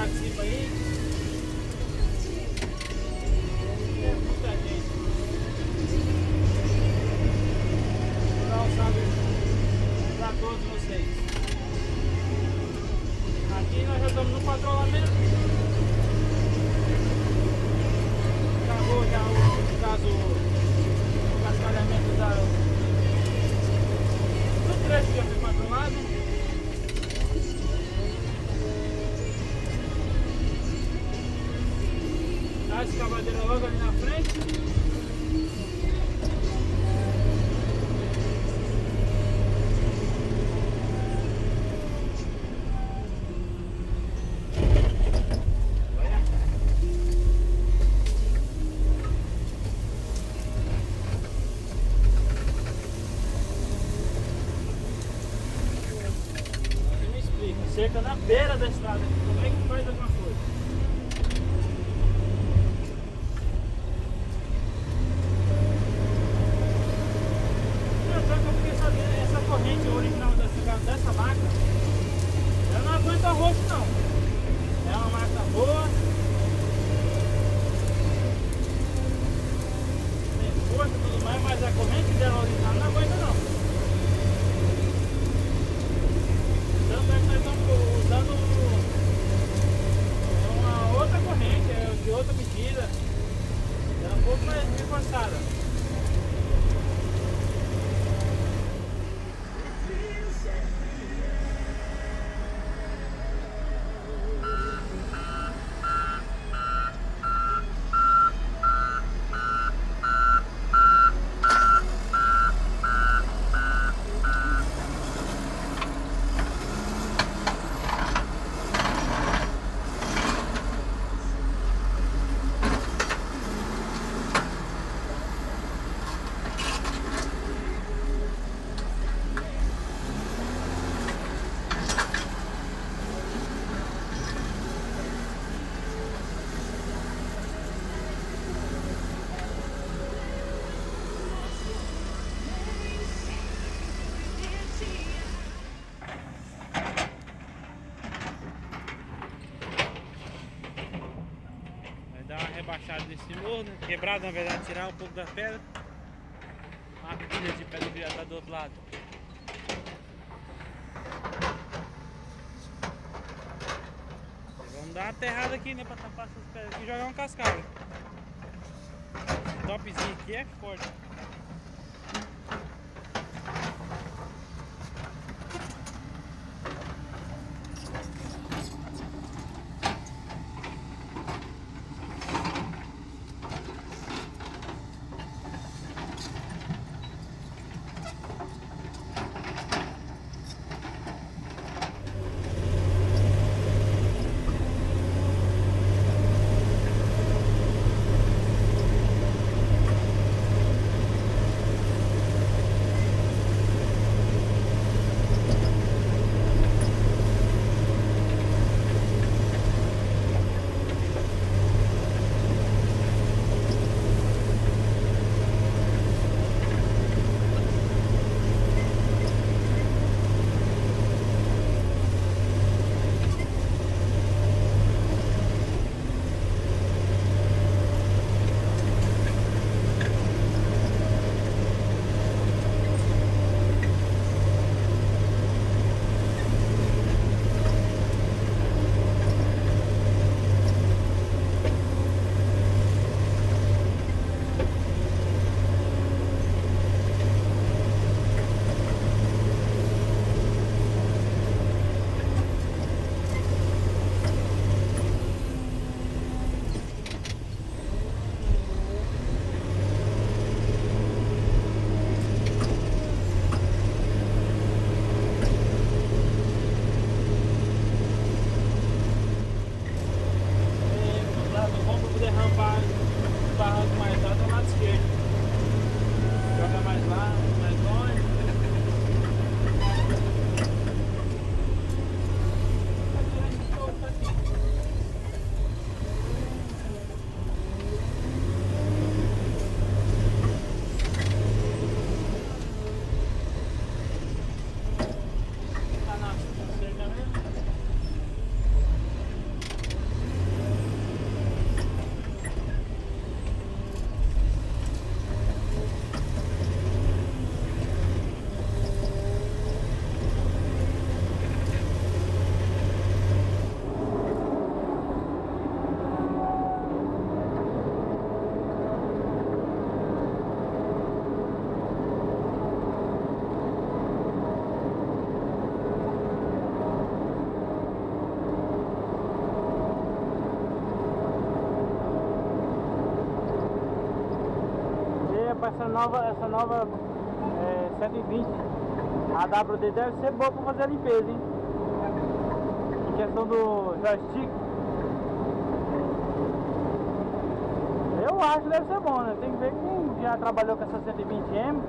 participa aí. É muita gente. Rural sabe para todos vocês. Aqui nós já estamos no patrulhamento. Acabou já no caso o cascalhamento do trecho que já foi patrulhado. A escavadeira logo ali na frente. Você me explica, cerca na beira da estrada, como é que faz alguma coisa? Essa corrente original dessa máquina, ela não aguenta roxo não. É uma máquina boa, tem força e tudo mais, mas a corrente dela original não aguenta não. Tanto é que nós estamos usando uma outra corrente, de outra medida, ela é um pouco mais reforçada. Dar uma rebaixada desse morro, né? Quebrado na verdade, tirar um pouco da pedra. A pilha de pedra que já está do outro lado. Vamos dar uma aterrada aqui, né? Para tapar essas pedras aqui e jogar uma cascada. Esse topzinho aqui é forte. essa nova 120, a WD deve ser boa para fazer a limpeza, hein? Em questão do joystick, eu acho que deve ser bom, né? Tem que ver quem já trabalhou com essa 120M.